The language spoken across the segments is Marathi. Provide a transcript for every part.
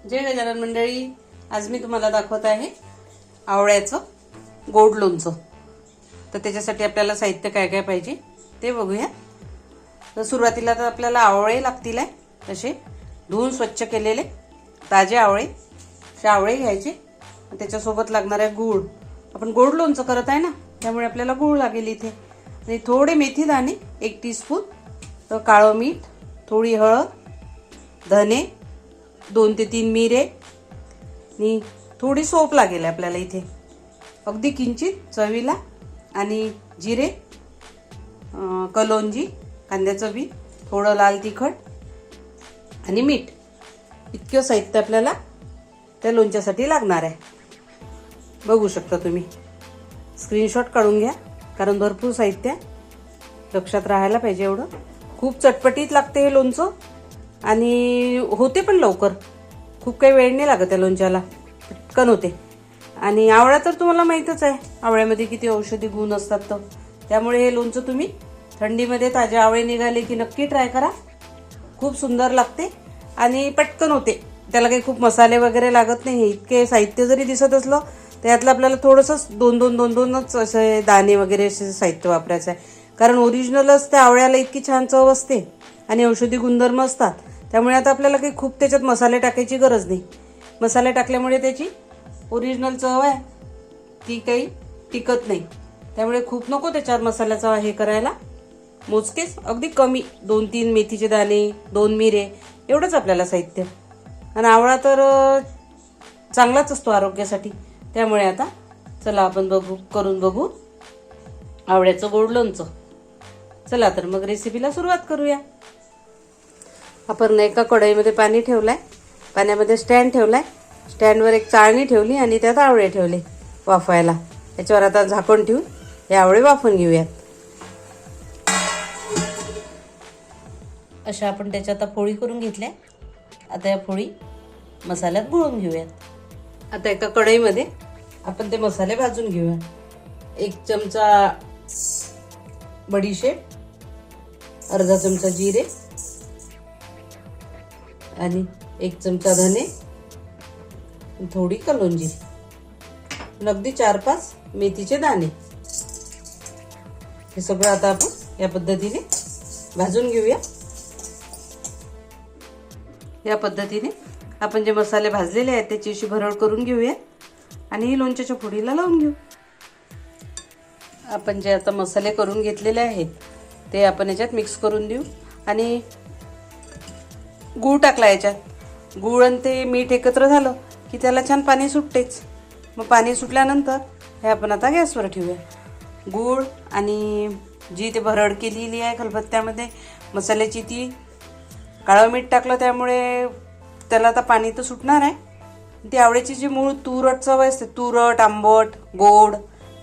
जय गजानन मंडळी, आज मी तुम्हाला दाखवत आहे आवळ्याचं गोड लोणचं। तर त्याच्यासाठी आपल्याला साहित्य काय काय पाहिजे ते बघूया। तर सुरुवातीला तर आपल्याला आवळे लागतील आहे, तसे धुवून स्वच्छ केलेले ताजे आवळे घ्यायचे। त्याच्यासोबत लागणार आहे गूळ। आपण गोड लोणचं करत आहे ना, त्यामुळे आपल्याला गूळ लागेल इथे। आणि थोडे मेथी दाणे 1 टीस्पून, तर काळं मीठ, थोडी हळद, धने 2 ते 3 मिरे आणि थोडी सोप लागेल आपल्याला इथे, अगदी किंचित चवीला, आणि जिरे, कलोंजी, कांद्याचं बी, थोडं लाल तिखट आणि मीठ, इतकं साहित्य आपल्याला त्या लोणच्यासाठी लागणार आहे। बघू शकता तुम्ही, स्क्रीनशॉट काढून घ्या, कारण भरपूर साहित्य लक्षात राहायला पाहिजे एवढं। खूप चटपटीत लागते हे लोणचं आणि होते पण लवकर, खूप काही वेळ नाही लागत या लोणच्याला, पटकन होते। आणि आवळा तर तुम्हाला माहीतच आहे, आवळ्यामध्ये किती औषधी गुण असतात, तर त्यामुळे हे लोणचं तुम्ही थंडीमध्ये ताजे आवळे निघाले की नक्की ट्राय करा। खूप सुंदर लागते आणि पटकन होते, त्याला काही खूप मसाले वगैरे लागत नाही। हे इतके साहित्य जरी दिसत असलं त्यातलं आपल्याला थोडंसंच दोनच असे दाणे वगैरे असे साहित्य वापरायचं आहे, कारण ओरिजिनलच त्या आवळ्याला इतकी छान चव असते आणि औषधी गुणधर्म असतात। त्यामुळे आता आपल्याला काही खूप त्याच्यात मसाले टाकायची गरज नाही। मसाले टाकल्यामुळे त्याची ओरिजिनल चव आहे ती काही टिकत नाही, त्यामुळे खूप नको त्याच्यावर मसाल्याचा हे करायला। मोजकेच, अगदी कमी, 2-3 मेथीचे दाणे, 2 मिरे, एवढंच आपल्याला साहित्य। आणि आवळा तर चांगलाच असतो आरोग्यासाठी, त्यामुळे आता चला आपण करून बघू आवळ्याचं गोड लोणचं। चला तर मग रेसिपीला सुरुवात करूया। आपण एका कढईमध्ये पाणी ठेवलंय, पाण्यामध्ये स्टँड ठेवलाय, स्टँडवर एक चाळणी ठेवली आणि त्यात आवळे ठेवले वाफायला। त्याच्यावर आता झाकण ठेवून हे आवळे वाफून घेऊयात। अशा आपण त्याच्या आता फोडी करून घेतल्या। आता या फोडी मसाल्यात बुडवून घेऊयात। आता एका कढईमध्ये आपण ते मसाले भाजून घेऊया। 1 चमचा बडीशेप, अर्धा चमचा जिरे आणि 1 चमचा धने, थोडी कलोंजी, अगदी 4-5 मेथीचे दाणे। हे सगळं आता आपण या पद्धतीने भाजून घेऊया। या पद्धतीने आपण जे मसाले भाजलेले आहेत त्याची अशी भरड करून घेऊया आणि लोणच्याच्या फोडीला लावून घेऊ। आपण जे आता मसाले करून घेतलेले आहेत ते आपण याच्यात मिक्स करून देऊ। आणि गूळ टाकला याच्यात, गूळ आणि ते मीठ एकत्र झालं की त्याला छान पाणी सुटतेच। मग पाणी सुटल्यानंतर हे आपण आता गॅसवर ठेवूया। गूळ आणि जी ते भरड केलेली आहे खलबत्त्यामध्ये मसाल्याची, ती काळं मीठ टाकलं त्यामुळे त्याला आता पाणी तर सुटणार आहे। ती आवळ्याची जी मूळ तुरट चव असते, तुरट, आंबट, गोड,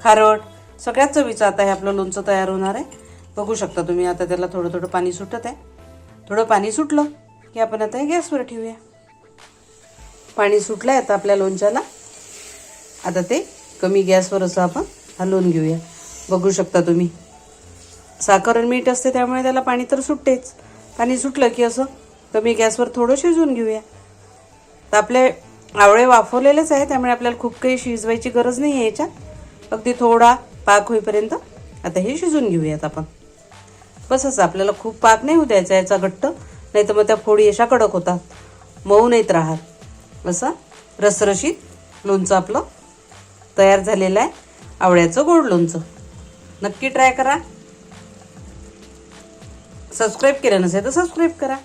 खारट, सगळ्याच चवीचं आता हे आपलं लोणचं तयार होणार आहे। बघू शकता तुम्ही, आता त्याला थोडं पाणी सुटत आहे। थोडं पाणी सुटलं की आपण आता हे गॅसवर ठेवूया। पाणी सुटलं आहे आता आपल्या लोणच्याला। आता ते कमी गॅसवर असं आपण हलवून घेऊया। बघू शकता तुम्ही, साखर आणि मीठ असते त्यामुळे त्याला पाणी तर सुटतेच। पाणी सुटलं की असं कमी गॅसवर थोडं शिजवून घेऊया। तर आपले आवळे वाफवलेलेच आहे, त्यामुळे आपल्याला खूप काही शिजवायची गरज नाही आहे याच्यात। अगदी थोडा पाक होईपर्यंत आता हे शिजवून घेऊयात आपण। बसच, आपल्याला खूप पाक नाही होऊ द्यायचा याचा घट्ट, नाही तर मग त्या फोडी अशा कडक होतात, मऊ नाहीत राहत। असं रसरशीत लोणचं आपलं तयार झालेलं आहे, आवळ्याचं गोड लोणचं। नक्की ट्राय करा। सबस्क्राईब केलं नसेल तर सबस्क्राईब करा।